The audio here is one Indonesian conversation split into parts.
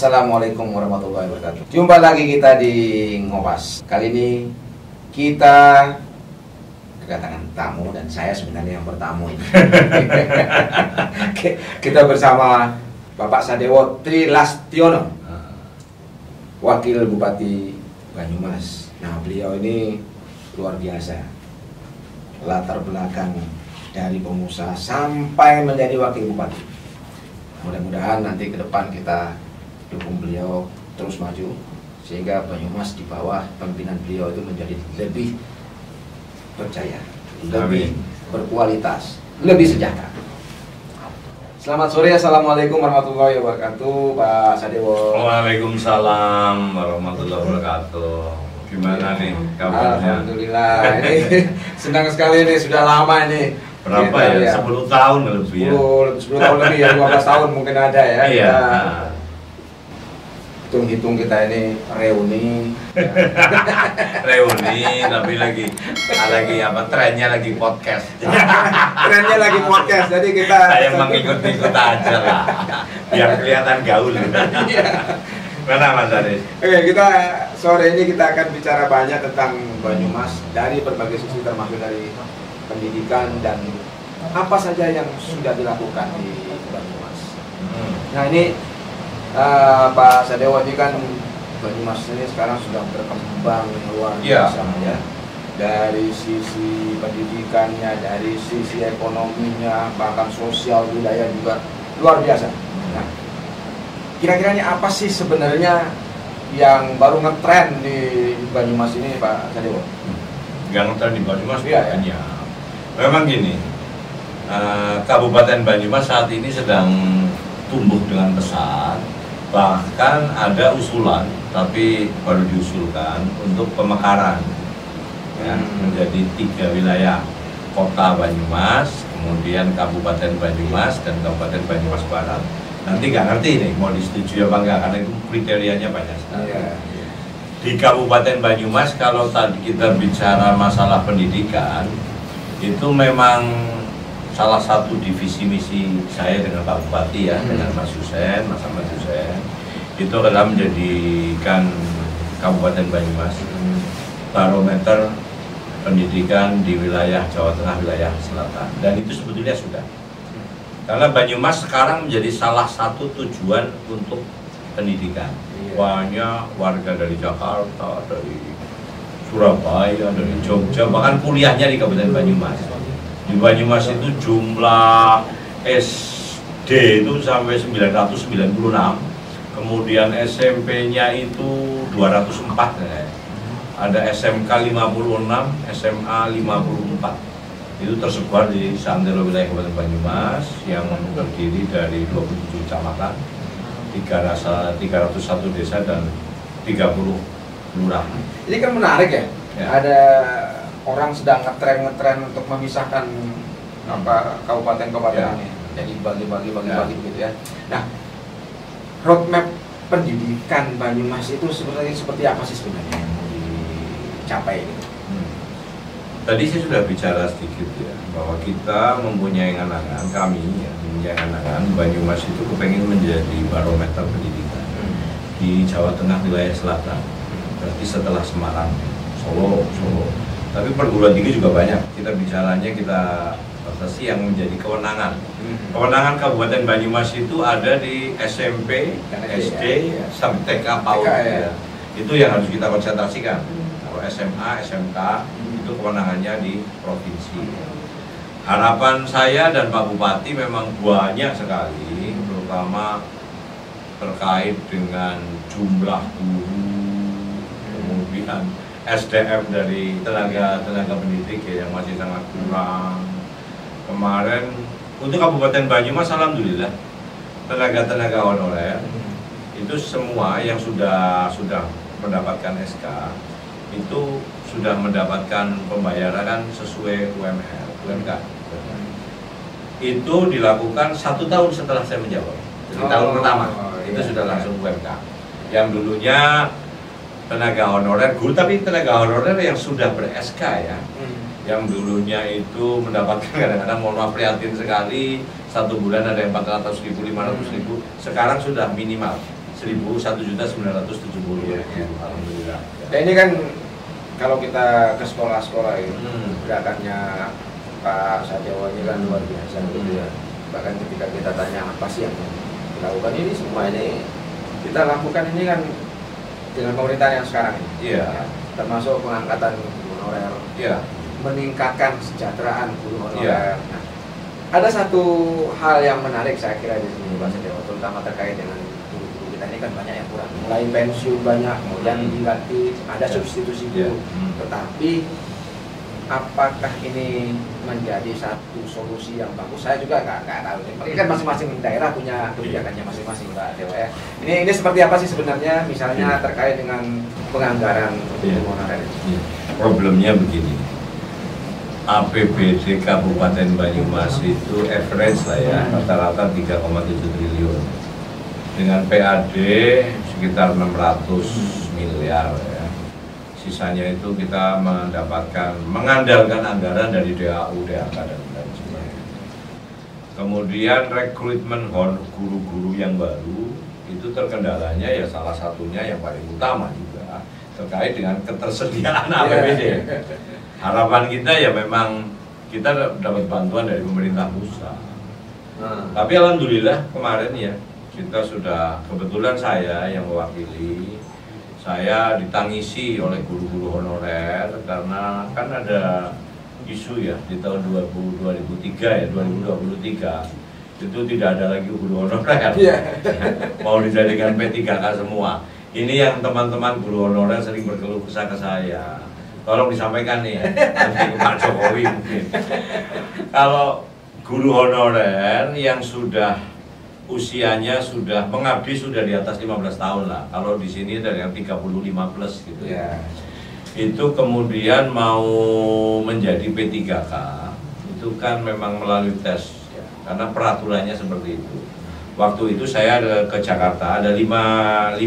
Assalamualaikum warahmatullahi wabarakatuh. Jumpa lagi kita di Ngopas. Kali ini kita kedatangan tamu dan saya sebenarnya yang bertamu ini. Kita bersama Bapak Sadewo Trilastiono, Wakil Bupati Banyumas. Nah, beliau ini luar biasa. Latar belakang dari pengusaha sampai menjadi wakil bupati. Mudah-mudahan nanti ke depan kita dukung beliau terus maju sehingga Banyumas di bawah pimpinan beliau itu menjadi lebih berjaya, lebih berkualitas, lebih sejahtera. Selamat sore, assalamualaikum warahmatullahi wabarakatuh, Pak Sadewo. Waalaikumsalam warahmatullahi wabarakatuh. Gimana nih kabarnya? Alhamdulillah, ini senang sekali nih, sudah lama ini. Berapa ya? 10 tahun lebih ya? 10 tahun lebih ya, 12 tahun mungkin ada ya. Iya. Hitung-hitung kita ini reuni. Reuni, tapi lagi apa trennya lagi podcast. Trennya lagi podcast, jadi kita saya mengikut-ikut aja lah, biar kelihatan gaul. Mana Mas Aris? Oke, kita sore ini kita akan bicara banyak tentang Banyumas dari berbagai sisi, termasuk dari pendidikan dan apa saja yang sudah dilakukan di Banyumas. Nah ini Pak Sadewo, ini kan Banyumas ini sekarang sudah berkembang luar biasa ya. Dari sisi pendidikannya, dari sisi ekonominya, bahkan sosial budaya juga luar biasa. Nah, kira-kiranya apa sih sebenarnya yang baru ngetren di Banyumas ini, Pak Sadewo? Yang ngetren di Banyumas ya. Memang gini, Kabupaten Banyumas saat ini sedang tumbuh dengan pesat. Bahkan ada usulan, tapi baru diusulkan untuk pemekaran ya, menjadi 3 wilayah: Kota Banyumas, kemudian Kabupaten Banyumas, dan Kabupaten Banyumas Barat. Nanti nggak ngerti nih mau disetujui apa enggak, karena itu kriterianya banyak sekali. Di Kabupaten Banyumas, kalau tadi kita bicara masalah pendidikan, itu memang salah satu divisi misi saya dengan Pak Bupati ya, dengan Mas Husen, Mas Ahmad Husen, itu adalah menjadikan Kabupaten Banyumas barometer pendidikan di wilayah Jawa Tengah, wilayah Selatan. Dan itu sebetulnya sudah. Karena Banyumas sekarang menjadi salah satu tujuan untuk pendidikan. Banyak warga dari Jakarta, dari Surabaya, dari Jogja, bahkan kuliahnya di Kabupaten Banyumas. Di Banyumas itu jumlah SD itu sampai 996, kemudian SMP-nya itu 204 ya. Ada SMK 56, SMA 54. Itu tersebar di seantero wilayah Kabupaten Banyumas yang terdiri dari 27 kecamatan, 301 desa dan 30 kelurahan. Ini kan menarik ya. Ada orang sedang ngetren untuk memisahkan kabupaten ini, jadi bagi-bagi gitu ya. Nah, roadmap pendidikan Banyumas itu seperti apa sih sebenarnya yang mau dicapai gitu? Tadi saya sudah bicara sedikit ya, bahwa kita mempunyai angan-angan, kami ya, mempunyai angan-angan Banyumas itu kepengen menjadi barometer pendidikan di Jawa Tengah, wilayah Selatan. Berarti setelah Semarang, Solo. Tapi perguruan tinggi juga banyak. Kita bicaranya kita batasi yang menjadi kewenangan. Kewenangan Kabupaten Banyumas itu ada di SMP, SD, sampai TK, PAUD. Ya. Itu yang harus kita konsentrasikan. Kalau SMA, SMK itu kewenangannya di provinsi. Harapan saya dan Pak Bupati memang banyak sekali, terutama terkait dengan jumlah guru, kemudian SDM dari tenaga pendidik ya, yang masih sangat kurang. Kemarin untuk Kabupaten Banyumas, alhamdulillah tenaga honorer itu semua yang sudah mendapatkan SK itu sudah mendapatkan pembayaran sesuai UMK. Itu dilakukan 1 tahun setelah saya menjawab. Jadi tahun pertama itu sudah langsung UMK. Yang dulunya tenaga honorer guru, tapi tenaga honorer yang sudah ber-SK ya, yang dulunya itu mendapatkan kadang-kadang, mohon maaf prihatin sekali, 1 bulan ada yang 400.000, 500.000, sekarang sudah minimal 1.970.000. Iya. Alhamdulillah. Ya ini kan kalau kita ke sekolah-sekolah itu gerakannya Pak Sadewo ini kan luar biasa gitu ya. Bahkan ketika kita tanya apa sih yang dilakukan ini, semua ini kita lakukan ini kan dengan pemerintahan yang sekarang ini. Iya. Ya, termasuk pengangkatan guru honorer, Iya. meningkatkan kesejahteraan guru honorer. Iya. Nah, ada satu hal yang menarik saya kira di sini Pak Sadewo, terutama terkait dengan guru-guru kita ini kan banyak yang kurang. Mulai pensiun banyak, kemudian diganti, ada substitusi guru. Tetapi apakah ini menjadi satu solusi yang bagus? Saya juga nggak tahu. Ini kan masing-masing daerah punya kebijakannya masing-masing, Pak Dewa ya. Ini seperti apa sih sebenarnya? Misalnya terkait dengan penganggaran guru honorer. Problemnya begini. APBD Kabupaten Banyumas itu average lah ya, rata-rata 3,7 triliun. Dengan PAD sekitar 600 miliar ya. Sisanya itu kita mengandalkan anggaran dari DAU, DAK dan lain sebagainya. Kemudian rekrutmen guru-guru yang baru itu terkendalanya ya salah satunya yang paling utama juga terkait dengan ketersediaan APBD. Harapan kita ya memang kita dapat bantuan dari pemerintah pusat. Tapi alhamdulillah kemarin ya kita sudah, kebetulan saya yang mewakili, saya ditangisi oleh guru-guru honorer karena kan ada isu ya di tahun 2003 ya, 2023 itu tidak ada lagi guru honorer. Mau dijadikan P3K semua. Ini yang teman-teman guru honorer sering berkeluh kesah ke saya. Tolong disampaikan nih ya, nanti ke Pak Jokowi mungkin. Kalau guru honorer yang sudah usianya sudah mengabdi sudah di atas 15 tahun lah. Kalau di sini dari yang 35 plus gitu ya. Itu kemudian mau menjadi P3K itu kan memang melalui tes ya. Karena peraturannya seperti itu. Waktu itu saya ke Jakarta, ada 5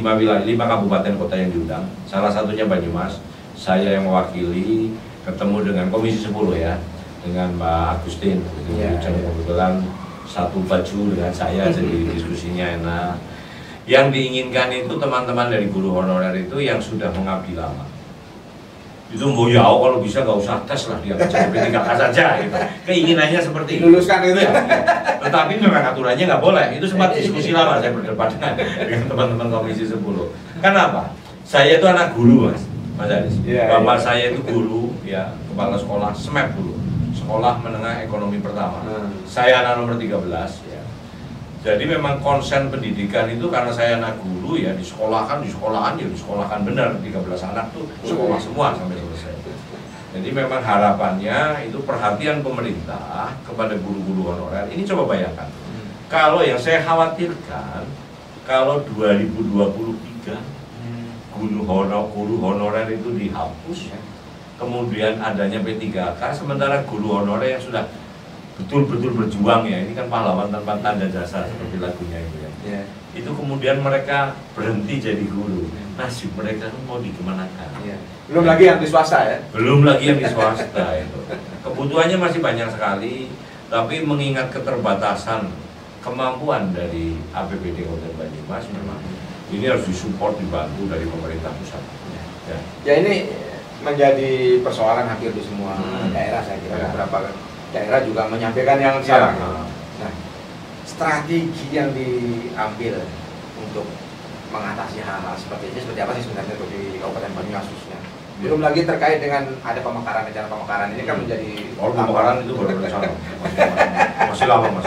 kabupaten kota yang diundang. Salah satunya Banyumas. Saya yang mewakili, ketemu dengan Komisi 10 ya, dengan Mbak Agustin. Kebetulan satu baju dengan saya, jadi diskusinya enak. Yang diinginkan itu teman-teman dari guru honorer itu yang sudah mengabdi lama. Itu mau ya kalau bisa nggak usah tes lah, dia jadi P3K saja gitu. Keinginannya seperti itu. Luluskan itu ya. Tetapi memang aturannya nggak boleh. Itu sempat diskusi lama saya berdebat dengan teman-teman Komisi 10. Kenapa? Saya itu anak guru Mas Aris. Bapak saya itu guru ya, kepala sekolah SMEP dulu. Sekolah Menengah Ekonomi Pertama. Saya anak nomor 13 ya. Jadi memang konsen pendidikan itu karena saya anak guru ya, di sekolahan benar 13 anak tuh sekolah semua sampai selesai. Jadi memang harapannya itu perhatian pemerintah kepada guru-guru honorer. Ini coba bayangkan. Kalau yang saya khawatirkan kalau 2023 guru honorer itu dihapus ya. Kemudian adanya P3K, sementara guru honorer yang sudah betul-betul berjuang ya, ini kan pahlawan tanpa tanda jasa seperti lagunya itu ya. Itu kemudian mereka berhenti jadi guru. Nasib mereka mau dikemanakan? Belum lagi yang di swasta ya? Belum lagi yang di swasta itu. Kebutuhannya masih banyak sekali, tapi mengingat keterbatasan kemampuan dari APBD Kabupaten Banyumas memang ini harus disupport, dibantu dari pemerintah pusat. Ya ini menjadi persoalan hampir di semua daerah, saya kira. Beberapa daerah juga menyampaikan yang sama. Nah, strategi yang diambil untuk mengatasi hal-hal seperti ini seperti apa sih sebenarnya untuk di Kabupaten Banyumas khususnya? Belum lagi terkait dengan ada pemekaran, rencana pemekaran ini kan menjadi pemekaran itu baru rencana. Masih lama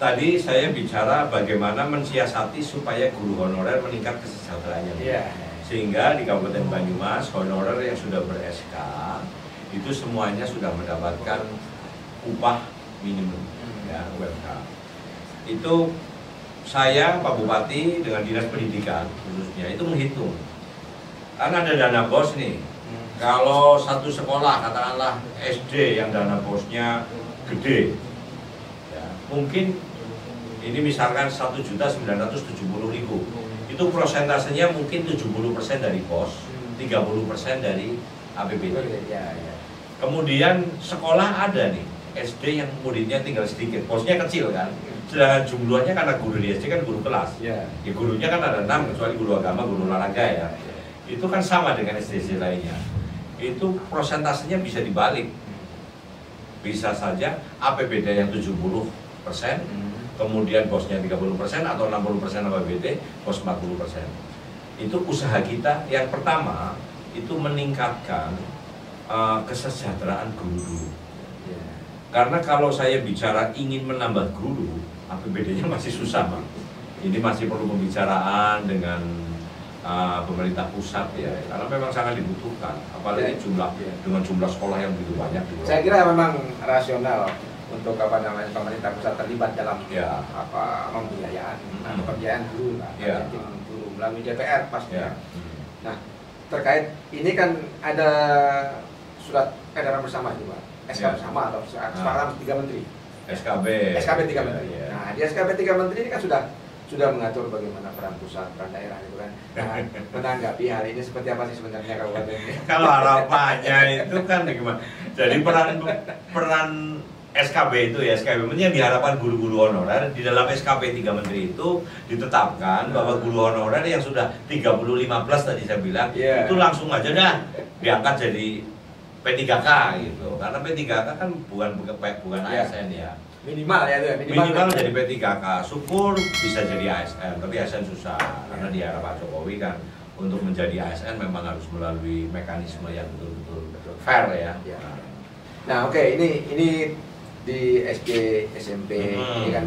Tadi saya bicara bagaimana mensiasati supaya guru honorer meningkat kesejahteraannya. Sehingga di Kabupaten Banyumas honorer yang sudah ber-SK itu semuanya sudah mendapatkan upah minimum ya, UMK. Itu saya Pak Bupati dengan Dinas Pendidikan khususnya itu menghitung. Karena ada dana bos nih. Kalau satu sekolah katakanlah SD yang dana bosnya gede, ya, mungkin ini misalkan 1.970.000, itu prosentasenya mungkin 70% dari pos, 30% dari APBD. Kemudian sekolah ada nih SD yang muridnya tinggal sedikit, posnya kecil kan, sedangkan jumlahnya karena guru di SD kan guru kelas. Ya. Ya gurunya kan ada 6 kecuali guru agama, guru olahraga ya. Itu kan sama dengan SD lainnya. Itu prosentasenya bisa dibalik. Bisa saja APBD yang 70%, kemudian bosnya 30% atau 60% APBD, bos 40%. Itu usaha kita yang pertama itu meningkatkan kesejahteraan guru dulu. Karena kalau saya bicara ingin menambah guru, APBD-nya masih susah, Pak. Ini masih perlu pembicaraan dengan pemerintah pusat ya, karena memang sangat dibutuhkan, apalagi dengan jumlah sekolah yang begitu banyak. Saya kira memang rasional untuk pemerintah pusat terlibat dalam pembiayaan guru lah, guru melalui DPR pastinya. Nah, terkait ini kan ada surat edaran bersama juga, SK bersama atau kesepakatan 3 menteri. SKB 3 menteri. Nah, di SKB 3 menteri ini kan sudah mengatur bagaimana peran pusat, peran daerah itu kan. Nah, menanggapi hal ini seperti apa sih sebenarnya kabupaten ini? Kalau harapannya itu kan gimana? Jadi peran SKB itu ya, SKB yang diharapkan guru-guru honorer di dalam SKB 3 menteri itu ditetapkan bahwa guru honorer yang sudah 30-15 tadi saya bilang itu langsung aja dah diangkat jadi P3K gitu. Karena P3K kan bukan ASN ya. Minimal ya itu ya, minimal jadi P3K, syukur bisa jadi ASN, tapi ASN susah karena di era Pak Jokowi kan untuk menjadi ASN memang harus melalui mekanisme yang betul-betul fair ya. Nah oke, ini di SD SMP ini kan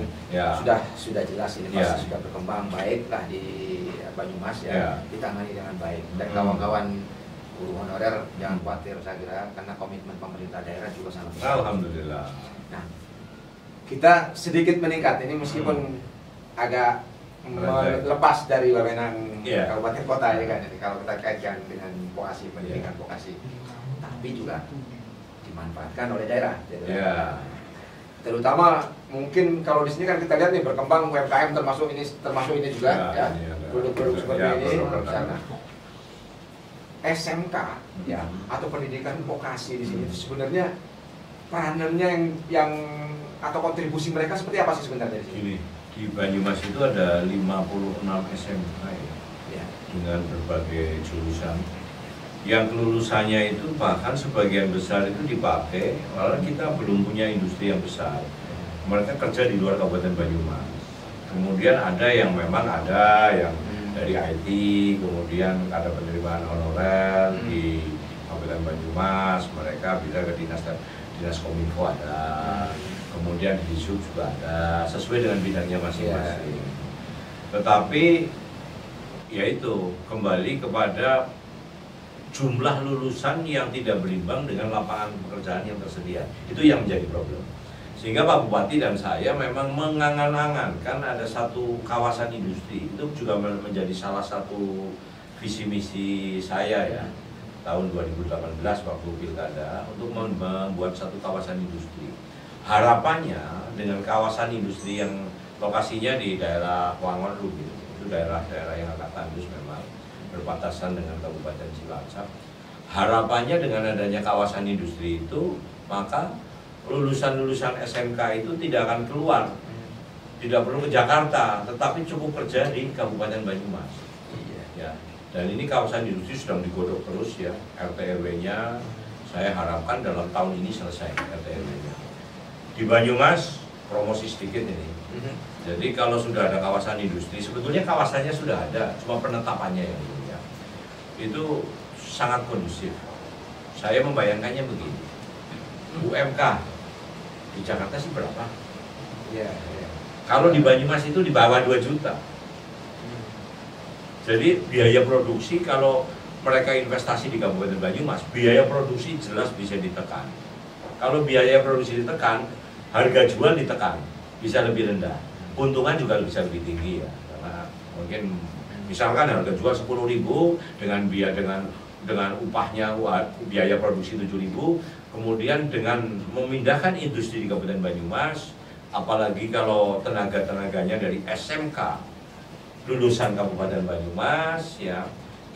sudah jelas ini pasti sudah berkembang baik lah di Banyumas ya, ditangani dengan baik dan kawan-kawan guru honorer jangan khawatir saya kira karena komitmen pemerintah daerah juga sangat besar. Alhamdulillah. Nah, kita sedikit meningkat ini meskipun agak lepas dari wewenang kabupaten kota ya kan, jadi kalau kita kaitkan dengan vokasi pendidikan vokasi, tapi juga dimanfaatkan oleh daerah. Terutama mungkin kalau di sini kan kita lihat nih berkembang UMKM termasuk ini juga ya produk-produk seperti ini misalnya SMK ya atau pendidikan vokasi di sini itu sebenarnya peranannya yang atau kontribusi mereka seperti apa sih sebenarnya di sini? Di Banyumas itu ada 56 SMK ya, dengan berbagai jurusan. Yang kelulusannya itu bahkan sebagian besar itu dipakai, malah kita belum punya industri yang besar. Mereka kerja di luar Kabupaten Banyumas. Kemudian ada yang memang ada yang dari IT, kemudian ada penerimaan honorer di Kabupaten Banyumas, mereka bisa ke dinas Kominfo ada, kemudian di Sub juga ada, sesuai dengan bidangnya masing-masing. Tetapi yaitu kembali kepada jumlah lulusan yang tidak berimbang dengan lapangan pekerjaan yang tersedia. Itu yang menjadi problem. Sehingga Pak Bupati dan saya memang mengangan-angankan ada satu kawasan industri. Itu juga menjadi salah satu visi misi saya ya tahun 2018 waktu pilkada untuk membuat satu kawasan industri. Harapannya dengan kawasan industri yang lokasinya di daerah Wangon gitu, itu daerah-daerah yang agak tandus memang berbatasan dengan Kabupaten Cilacap. Harapannya dengan adanya kawasan industri itu, maka lulusan-lulusan SMK itu tidak akan keluar, tidak perlu ke Jakarta, tetapi cukup kerja di Kabupaten Banyumas. Ya, dan ini kawasan industri sedang digodok terus ya, RT/RW-nya saya harapkan dalam tahun ini selesai RT/RW-nya. Di Banyumas promosi sedikit ini. Jadi kalau sudah ada kawasan industri, sebetulnya kawasannya sudah ada, cuma penetapannya yang belum ya. Itu sangat kondusif. Saya membayangkannya begini. UMK di Jakarta sih berapa? Kalau di Banyumas itu di bawah 2 juta. Jadi biaya produksi kalau mereka investasi di Kabupaten Banyumas, biaya produksi jelas bisa ditekan. Kalau biaya produksi ditekan, harga jual ditekan, bisa lebih rendah. Keuntungan juga bisa lebih tinggi ya, karena mungkin misalkan harga jual 10.000 dengan upahnya biaya produksi 7.000, kemudian dengan memindahkan industri di Kabupaten Banyumas, apalagi kalau tenaga-tenaganya dari SMK lulusan Kabupaten Banyumas ya,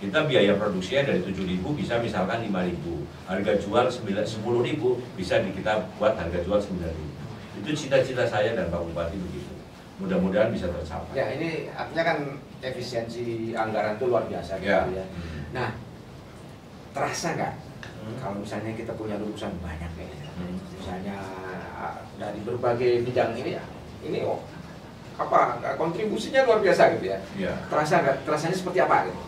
kita biaya produksinya dari 7.000 bisa misalkan 5.000, harga jual 10.000 bisa kita buat harga jual 9.000. Itu cita-cita saya dan Pak Bupati begitu. mudah-mudahan bisa tercapai. Ya, ini artinya kan efisiensi anggaran itu luar biasa gitu Ya. ya. Nah, terasa nggak kalau misalnya kita punya lulusan banyak ya, misalnya dari berbagai bidang ini kontribusinya luar biasa gitu ya. Ya. Terasa nggak? Terasanya seperti apa gitu?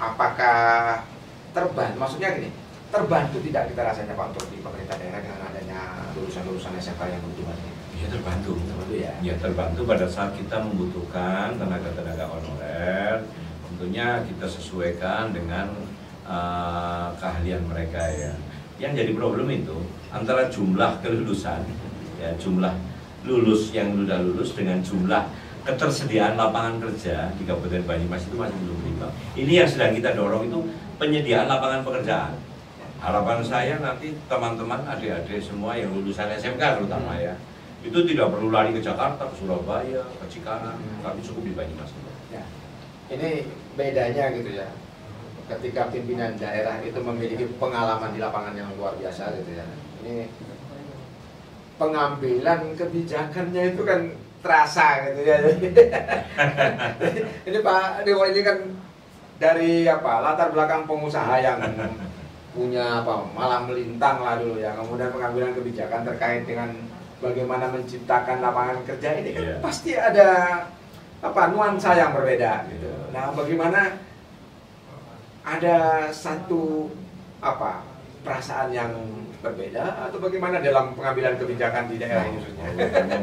Apakah terbantu? Maksudnya gini, terbantu tidak kita rasanya Pak untuk di pemerintah daerah dengan adanya lulusan-lulusan SMK yang kebetulan ini? Ya terbantu. Terbantu ya. Ya terbantu pada saat kita membutuhkan tenaga-tenaga honorer, tentunya kita sesuaikan dengan keahlian mereka ya. Yang jadi problem itu antara jumlah kelulusan, ya jumlah lulus yang sudah lulus dengan jumlah ketersediaan lapangan kerja di Kabupaten Banyumas itu masih belum berimbang. Ini yang sedang kita dorong itu penyediaan lapangan pekerjaan. Harapan saya nanti teman-teman adik-adik semua yang lulusan SMK terutama ya, itu tidak perlu lari ke Jakarta, ke Surabaya, ke Cikarang, tapi cukup di Banyumas. Ya. Ini bedanya gitu ya. Ketika pimpinan daerah itu memiliki pengalaman di lapangan yang luar biasa gitu ya. Ini pengambilan kebijakannya itu kan terasa gitu ya. Ini Pak Dewa ini kan dari latar belakang pengusaha yang punya malah melintang lah dulu ya. Kemudian pengambilan kebijakan terkait dengan bagaimana menciptakan lapangan kerja ini kan pasti ada nuansa yang berbeda gitu. Nah, bagaimana ada satu perasaan yang berbeda atau bagaimana dalam pengambilan kebijakan di daerah ini khususnya?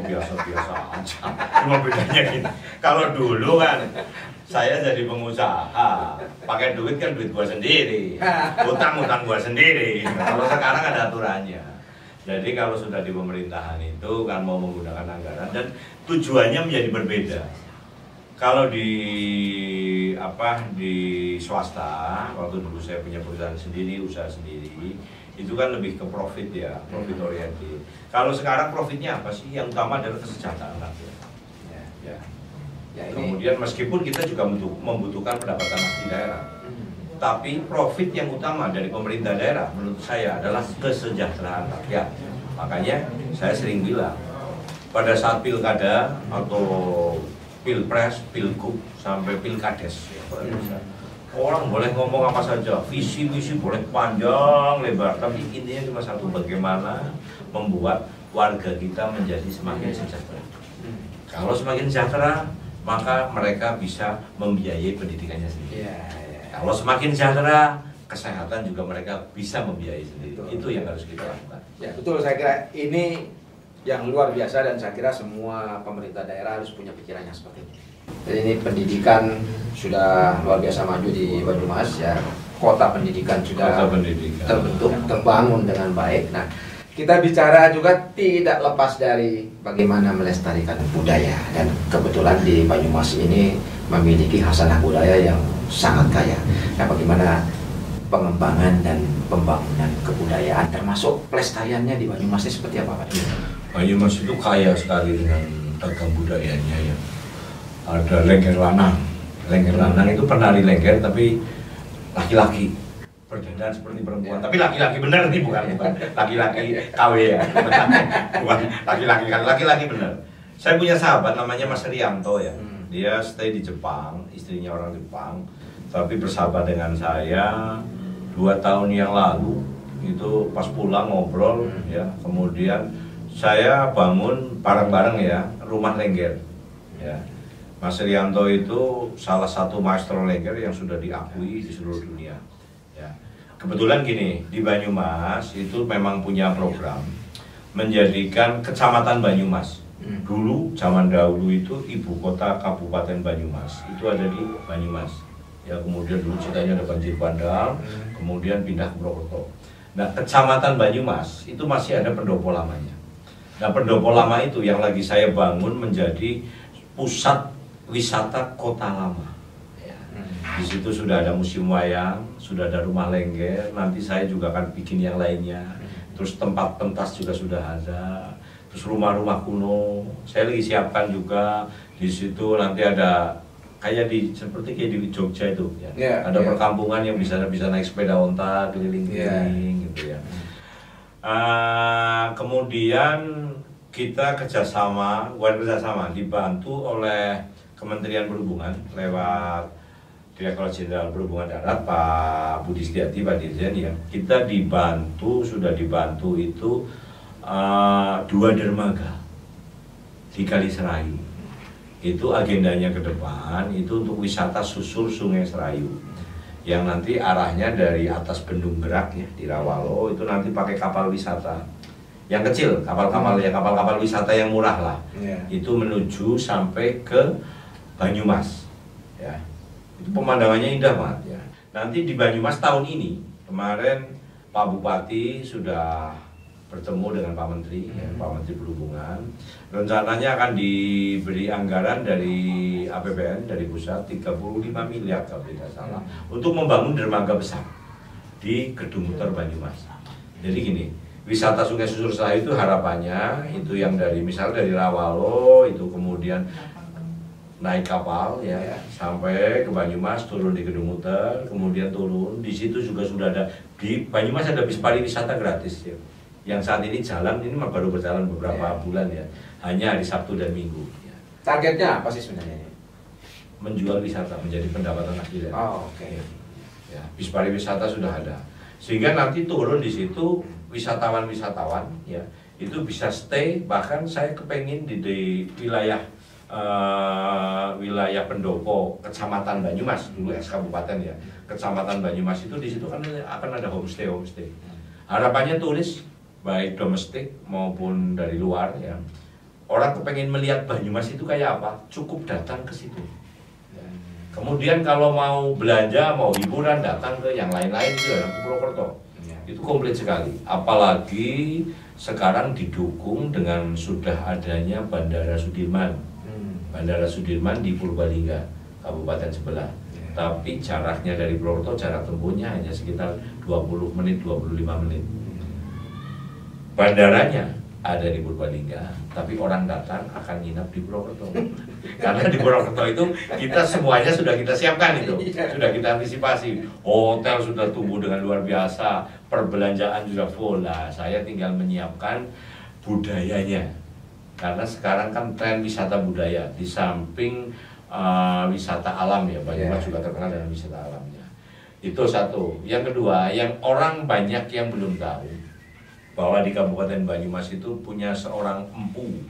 Biasa-biasa aja. Cuma bedanya gini. Kalau dulu kan saya jadi pengusaha, pakai duit kan duit gua sendiri, utang gua sendiri. Kalau sekarang ada aturannya. Jadi kalau sudah di pemerintahan itu kan mau menggunakan anggaran dan tujuannya menjadi berbeda. Kalau di swasta, waktu dulu saya punya perusahaan sendiri, usaha sendiri, itu kan lebih ke profit ya, profit oriented. Kalau sekarang profitnya apa sih? Yang utama adalah kesejahteraan rakyat. Ya. Kemudian meskipun kita juga membutuhkan pendapatan asli daerah, tapi profit yang utama dari pemerintah daerah menurut saya adalah kesejahteraan rakyat. Makanya saya sering bilang, pada saat pilkada atau pilpres, pilgub, sampai pilkades ya, orang boleh ngomong apa saja, visi-visi boleh panjang lebar, tapi intinya cuma satu, bagaimana membuat warga kita menjadi semakin sejahtera. Kalau semakin sejahtera, maka mereka bisa membiayai pendidikannya sendiri. Kalau semakin sejahtera, kesehatan juga mereka bisa membiayai sendiri. Itu yang harus kita lakukan. Ya betul, saya kira ini yang luar biasa dan saya kira semua pemerintah daerah harus punya pikiran yang seperti ini. Jadi ini pendidikan sudah luar biasa maju di Banyumas ya, kota pendidikan sudah terbentuk, terbangun dengan baik. Nah, kita bicara juga tidak lepas dari bagaimana melestarikan budaya dan kebetulan di Banyumas ini memiliki khasanah budaya yang sangat kaya. Nah, bagaimana pengembangan dan pembangunan kebudayaan termasuk pelestariannya di Banyumas ini seperti apa Pak? Banyumas itu kaya sekali dengan ragam budayanya ya. Ada lengger lanang. Lengger lanang itu penari lengger tapi laki-laki, berdandan seperti perempuan. Tapi laki-laki benar nih, bukan laki-laki KW ya. Bukan laki-laki benar. Saya punya sahabat namanya Mas Rianto ya. Dia stay di Jepang, istrinya orang Jepang, tapi bersahabat dengan saya 2 tahun yang lalu. Itu pas pulang ngobrol ya, kemudian saya bangun bareng-bareng ya rumah lengger ya. Mas Rianto itu salah satu maestro lengger yang sudah diakui di seluruh dunia ya. Kebetulan gini, di Banyumas itu memang punya program menjadikan Kecamatan Banyumas. Dulu zaman dahulu itu ibu kota Kabupaten Banyumas itu ada di Banyumas ya. Kemudian dulu ceritanya ada banjir bandang, kemudian pindah ke Purwokerto. Nah, Kecamatan Banyumas itu masih ada pendopo lamanya. Nah, pendopo lama itu yang lagi saya bangun menjadi pusat wisata kota lama. Ya. Di situ sudah ada museum wayang, sudah ada rumah lengger. Nanti saya juga akan bikin yang lainnya. Terus tempat pentas juga sudah ada. Terus rumah-rumah kuno. Saya lagi siapkan juga di situ. Nanti ada seperti di Jogja itu. Ya. Ada perkampungan yang bisa naik sepeda onta keliling-keliling gitu ya. Kemudian kita dibantu oleh Kementerian Perhubungan lewat Direktorat Jenderal Perhubungan Darat Pak Budi Setiadi, Pak Dirjen ya. Kita sudah dibantu itu 2 dermaga di Kali Serayu. Itu agendanya ke depan itu untuk wisata susur Sungai Serayu yang nanti arahnya dari atas Bendung Gerak ya di Rawalo, itu nanti pakai kapal wisata yang kecil, kapal-kapal wisata yang murah lah. Itu menuju sampai ke Banyumas ya. Itu pemandangannya indah banget ya. Nanti di Banyumas tahun ini, kemarin Pak Bupati sudah bertemu dengan Pak Menteri, ya, Pak Menteri Perhubungan. Rencananya akan diberi anggaran dari APBN, dari pusat 35 miliar kalau tidak salah, untuk membangun dermaga besar di Gedung Muter Banyumas. Jadi gini, wisata Sungai Susur Serayu itu harapannya itu yang misal dari Rawalo itu kemudian naik kapal ya sampai ke Banyumas, turun di Gedung Muter, kemudian turun di situ juga sudah ada di Banyumas ada bis pariwisata gratis ya. Yang saat ini jalan ini baru berjalan beberapa bulan ya, hanya hari Sabtu dan Minggu. Ya. Targetnya apa sih sebenarnya? Menjual wisata menjadi pendapatan asli. Oh, oke. Ya, bis pariwisata sudah ada, sehingga nanti turun di situ wisatawan ya itu bisa stay, bahkan saya kepengen di wilayah wilayah Pendopo, Kecamatan Banyumas dulu Kabupaten ya, Kecamatan Banyumas itu di situ kan akan ada homestay. Harapannya turis baik domestik maupun dari luar ya, orang kepengen melihat Banyumas itu kayak apa, cukup datang ke situ. Kemudian kalau mau belanja, mau hiburan, datang ke yang lain-lain itu ada Purwokerto. Itu komplit sekali. Apalagi sekarang didukung dengan sudah adanya Bandara Sudirman. Bandara Sudirman di Purbalingga, kabupaten sebelah. Tapi jaraknya dari Purwokerto, jarak tempuhnya hanya sekitar 20 menit, 25 menit. Bandaranya ada di Purbalingga, tapi orang datang akan nginap di Purwokerto. Karena di Purwokerto itu kita semuanya sudah kita siapkan itu, sudah kita antisipasi. Hotel sudah tumbuh dengan luar biasa, perbelanjaan sudah full. Nah, saya tinggal menyiapkan budayanya. Karena sekarang kan tren wisata budaya di samping wisata alam ya, Banyumas juga terkenal dengan wisata alamnya. Itu satu. Yang kedua, yang orang banyak yang belum tahu bahwa di Kabupaten Banyumas itu punya seorang empu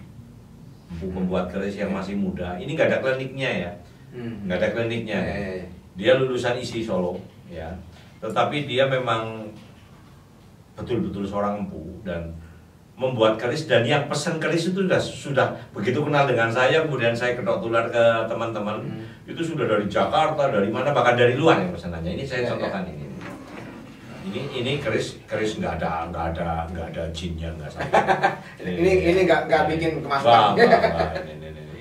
pembuat keris yang masih muda. Ini nggak ada kliniknya ya, nggak ada kliniknya. Dia lulusan ISI Solo ya, tetapi dia memang betul-betul seorang empu dan membuat keris, dan yang pesen keris itu sudah begitu kenal dengan saya, kemudian saya ketok tular ke teman-teman, itu sudah dari Jakarta, dari mana, bahkan dari luar yang pesanannya. Ini saya contohkan ini. Ini keris nggak ada jinnya, nggak sampai. ini nggak bikin kemasukan.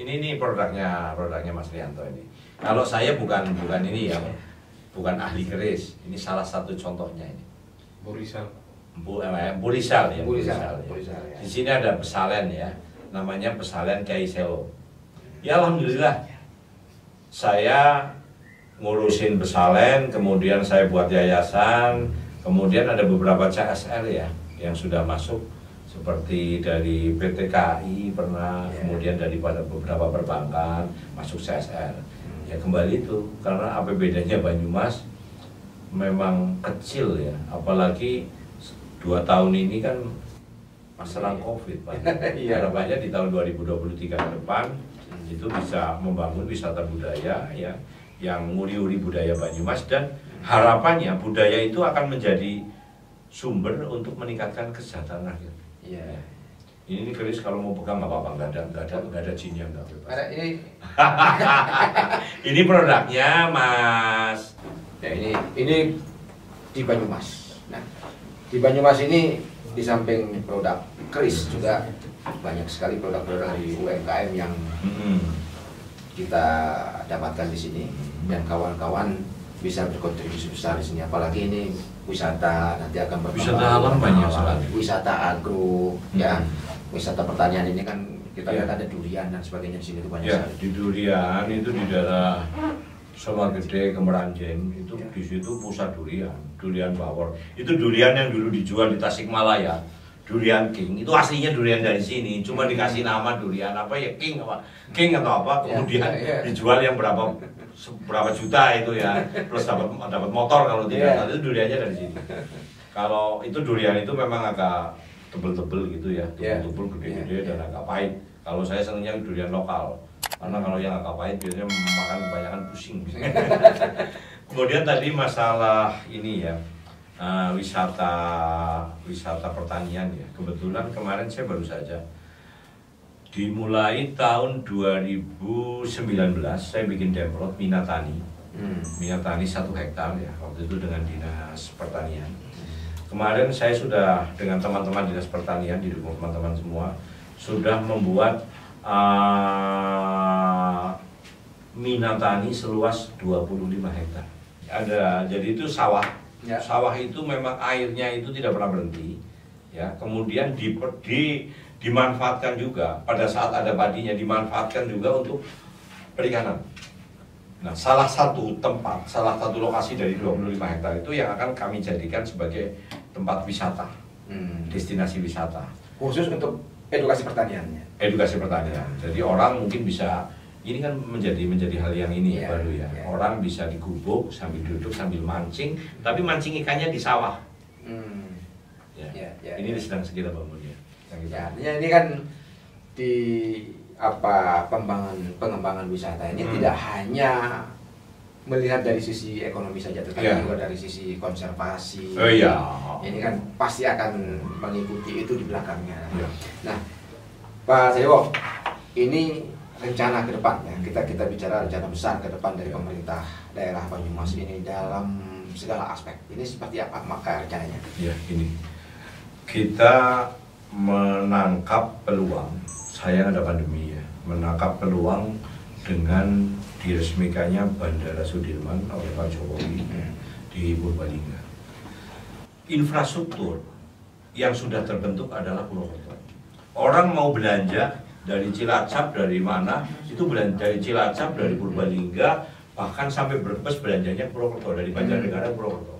Ini produknya Mas Rianto ini. Kalau saya bukan ini ya, bukan ahli keris. Ini salah satu contohnya ini. Burisal. Burisal ya. Ya. Di sini ada pesalen ya, namanya pesalen Kiai Selo. Ya alhamdulillah, saya ngurusin pesalen, kemudian saya buat yayasan, kemudian ada beberapa CSR ya yang sudah masuk, seperti dari PT KAI pernah, kemudian dari beberapa perbankan masuk CSR. Ya kembali itu karena apa bedanya Banyumas memang kecil ya, apalagi 2 tahun ini kan masalah COVID Pak. Harapannya di tahun 2023 ke depan itu bisa membangun wisata budaya ya, yang nguri-uri budaya Banyumas, dan harapannya budaya itu akan menjadi sumber untuk meningkatkan kesejahteraan rakyat. Iya. Ini keris kalau mau pegang nggak apa-apa, nggak ada jinnya, nggak bebas. Ini produknya Mas. Ya ini di Banyumas. Nah, di Banyumas ini di samping produk keris juga banyak sekali produk-produk dari UMKM yang kita dapatkan di sini, dan kawan-kawan bisa berkontribusi besar di sini. Apalagi ini wisata, nanti akan wisata alam banyak sekali. Wisata agro, ya, wisata pertanian ini kan kita lihat ada durian dan sebagainya di sini itu banyak sekali. Di durian itu di daerah Sawah Gede, Kemeranjeng itu di situ pusat durian bawor. Itu durian yang dulu dijual di Tasikmalaya durian king, itu aslinya durian dari sini, cuma dikasih nama durian apa ya king atau apa, kemudian dijual yang berapa juta itu ya, plus dapat motor kalau tidak, itu duriannya dari sini. Kalau itu durian itu memang agak tebel-tebel gitu ya, tebel-tebel gede-gede dan agak pahit. Kalau saya senangnya durian lokal, karena kalau yang agak pahit biasanya makan kebanyakan pusing. Kemudian tadi masalah ini ya, wisata pertanian ya. Kebetulan kemarin saya baru saja dimulai tahun 2019 saya bikin demplot Minatani. Minatani 1 hektar ya, waktu itu dengan Dinas Pertanian. Kemarin saya sudah dengan teman-teman Dinas Pertanian, didukung teman-teman semua, sudah membuat Minatani seluas 25 hektar. Jadi itu sawah. Sawah itu memang airnya itu tidak pernah berhenti. Ya, kemudian dimanfaatkan juga pada saat ada padinya, dimanfaatkan juga untuk perikanan. Nah, salah satu lokasi dari 25 hektar itu yang akan kami jadikan sebagai tempat wisata, destinasi wisata. Khusus untuk edukasi pertaniannya. Edukasi pertanian. Jadi orang mungkin bisa, ini kan menjadi hal yang ini baru ya. Orang bisa di gubuk sambil duduk sambil mancing, tapi mancing ikannya di sawah. Ini sedang kita bangun ya. Artinya ini kan di pengembangan wisata ini tidak hanya melihat dari sisi ekonomi saja, tetapi juga dari sisi konservasi. Ini kan pasti akan mengikuti itu di belakangnya. Nah, Pak Sadewo, ini rencana ke depan ya, kita bicara rencana besar ke depan dari pemerintah daerah Banyumas ini dalam segala aspek. Ini seperti apa maka rencananya? Ya, ini kita menangkap peluang. Sayang ada pandemi ya, menangkap peluang dengan diresmikannya Bandara Sudirman oleh Pak Jokowi di Purbalingga. Infrastruktur yang sudah terbentuk adalah Purwokerto. Orang mau belanja dari Cilacap, dari mana, itu belanja dari Cilacap, dari Purbalingga, bahkan sampai Brebes belanjanya Purwokerto, dari Banjarnegara Purwokerto.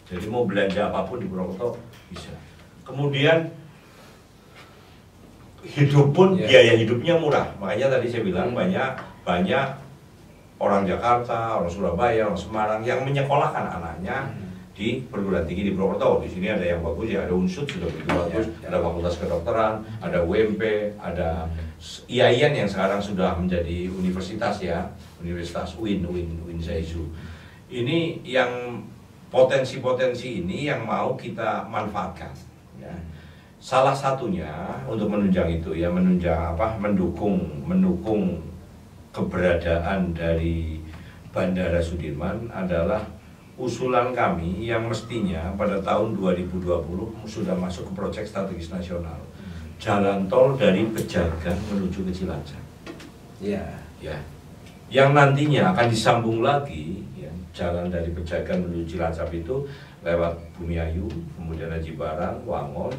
Jadi mau belanja apapun di Purwokerto bisa. Kemudian hidup pun biaya hidupnya murah. Makanya tadi saya bilang banyak orang Jakarta, orang Surabaya, orang Semarang yang menyekolahkan anaknya di perguruan tinggi di Purwokerto. Di sini ada yang bagus ya, ada Unsud sudah begitu bagus, ada Fakultas Kedokteran, ada UMP, ada IAIN yang sekarang sudah menjadi universitas ya, Universitas UIN Saizu. Ini yang potensi-potensi ini yang mau kita manfaatkan. Ya. Salah satunya untuk menunjang itu ya, mendukung keberadaan dari Bandara Sudirman adalah usulan kami yang mestinya pada tahun 2020 sudah masuk ke proyek strategis nasional. Jalan tol dari Pejagan menuju ke Cilacap. Ya. Yang nantinya akan disambung lagi ya, jalan dari Pejagan menuju Cilacap itu lewat Bumiayu, kemudian Haji Barang, Wangon,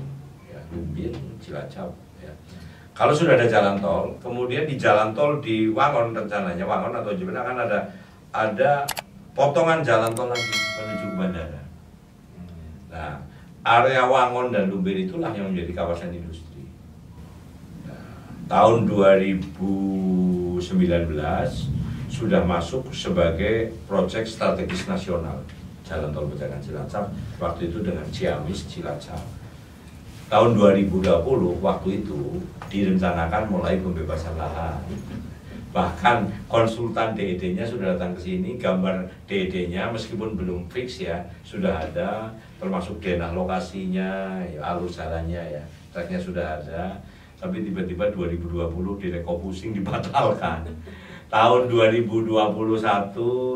ya, Lumbin, Cilacap ya. Kalau sudah ada jalan tol, kemudian di jalan tol di Wangon rencananya, Wangon atau Jember akan ada potongan jalan tol lagi menuju ke bandara. Nah, area Wangon dan Lumbir itulah yang menjadi kawasan industri. Nah, tahun 2019 sudah masuk sebagai proyek strategis nasional jalan tol Pejagan Cilacap, waktu itu dengan Ciamis Cilacap. Tahun 2020 waktu itu direncanakan mulai pembebasan lahan. Bahkan konsultan DED-nya sudah datang ke sini, gambar DED-nya meskipun belum fix ya, sudah ada, termasuk denah lokasinya, ya, alur jalannya ya, tracknya sudah ada. Tapi tiba-tiba 2020 direkomposing dibatalkan. Tahun 2021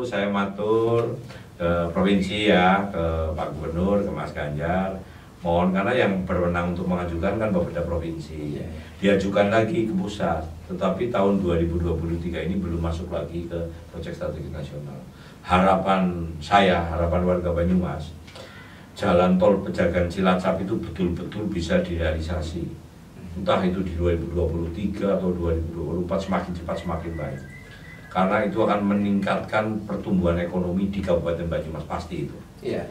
saya matur ke provinsi ya, ke Pak Gubernur, ke Mas Ganjar, mohon, karena yang berwenang untuk mengajukan kan Bapeda Provinsi, diajukan lagi ke pusat, tetapi tahun 2023 ini belum masuk lagi ke proyek strategi nasional. Harapan saya, harapan warga Banyumas, jalan tol Pejagan Cilacap itu betul-betul bisa direalisasi, entah itu di 2023 atau 2024, semakin cepat semakin baik. Karena itu akan meningkatkan pertumbuhan ekonomi di Kabupaten Banyumas, pasti itu. Iya.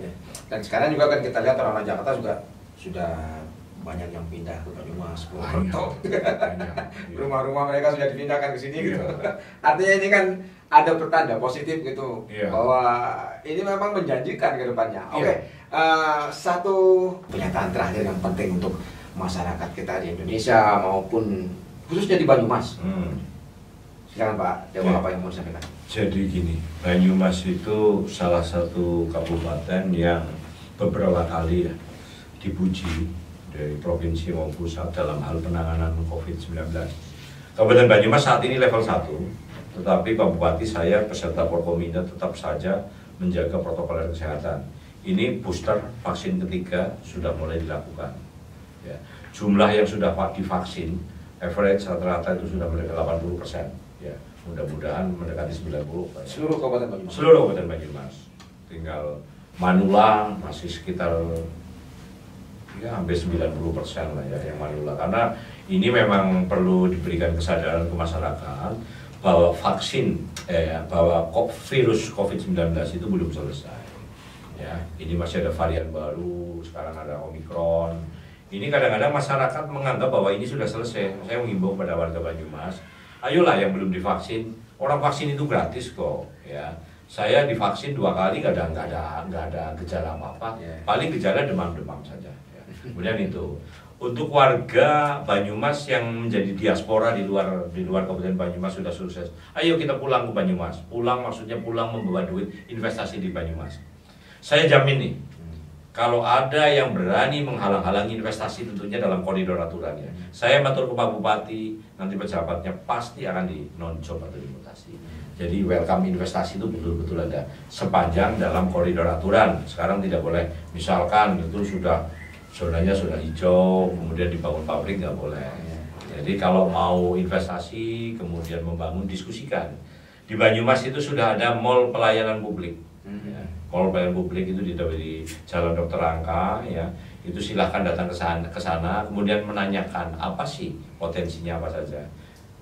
Dan sekarang juga kan kita lihat orang-orang Jakarta juga sudah banyak yang pindah ke Banyumas, Banyak. rumah-rumah mereka sudah dipindahkan ke sini gitu. Artinya ini kan ada pertanda positif gitu, bahwa ini memang menjanjikan ke depannya. Oke. Satu pernyataan terakhir yang penting untuk masyarakat kita di Indonesia maupun khususnya di Banyumas. Silakan Pak Dewa, apa yang mau disampaikan? Jadi gini, Banyumas itu salah satu kabupaten yang beberapa kali ya dipuji dari provinsi maupun pusat dalam hal penanganan COVID-19. Kabupaten Banyumas saat ini level 1, tetapi Pak Bupati saya beserta Forkominda tetap saja menjaga protokol kesehatan. Ini booster vaksin ketiga sudah mulai dilakukan. Ya. Jumlah yang sudah divaksin, average rata-rata itu sudah mendekati 80%. Ya. Mudah-mudahan mendekati 90%. Seluruh Kabupaten Banyumas. Seluruh Kabupaten Banyumas. Tinggal Manula masih sekitar ya hampir 90% lah ya yang Manula. Karena ini memang perlu diberikan kesadaran ke masyarakat bahwa vaksin bahwa virus COVID-19 itu belum selesai. Ya, ini masih ada varian baru, sekarang ada Omikron. Ini kadang-kadang masyarakat menganggap bahwa ini sudah selesai. Saya mengimbau pada warga Banyumas, ayolah yang belum divaksin, orang vaksin itu gratis kok. Ya, saya divaksin 2 kali nggak ada gejala apa-apa. Paling gejala demam-demam saja. Ya. Kemudian itu untuk warga Banyumas yang menjadi diaspora di luar Kabupaten Banyumas sudah sukses. Ayo kita pulang ke Banyumas. Pulang maksudnya pulang membawa duit investasi di Banyumas. Saya jamin nih, kalau ada yang berani menghalang-halangi investasi tentunya dalam koridor aturannya. Saya matur ke Pak Bupati, nanti pejabatnya pasti akan di-non-job atau dimutasi. Jadi welcome investasi itu betul-betul ada sepanjang dalam koridor aturan. Sekarang tidak boleh, misalkan itu zonanya sudah hijau, kemudian dibangun pabrik nggak boleh. Jadi kalau mau investasi, kemudian membangun, diskusikan. Di Banyumas itu sudah ada mall pelayanan publik. Mall pelayanan publik itu di Jalan Dr. Rangka, ya. Itu silahkan datang ke sana, kemudian menanyakan apa sih potensinya apa saja.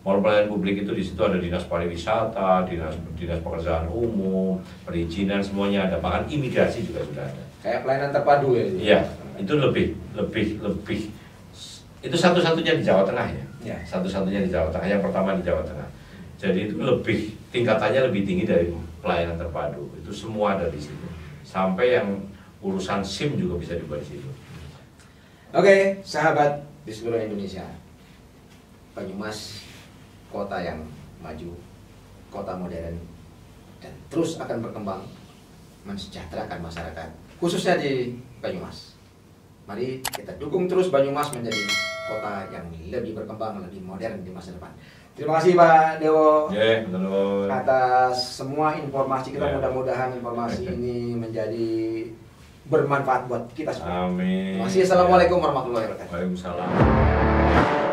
Mall pelayanan publik itu di situ ada dinas pariwisata, dinas pekerjaan umum, perizinan semuanya ada, bahkan imigrasi juga sudah ada. Kayak pelayanan terpadu ya? Iya, itu lebih. Itu satu-satunya di Jawa Tengah ya. Satu-satunya di Jawa Tengah, yang pertama di Jawa Tengah. Jadi itu tingkatannya lebih tinggi dari pelayanan terpadu. Itu semua ada di situ. Sampai yang urusan SIM juga bisa dibuat di situ. Oke, sahabat di seluruh Indonesia. Banyumas kota yang maju, kota modern, dan terus akan berkembang mensejahterakan masyarakat, khususnya di Banyumas. Mari kita dukung terus Banyumas menjadi kota yang lebih berkembang, lebih modern di masa depan. Terima kasih Pak Dewo atas semua informasi kita. Mudah-mudahan informasi ini menjadi bermanfaat buat kita semua. Amin. Terima kasih. Assalamualaikum warahmatullahi wabarakatuh. Waalaikumsalam.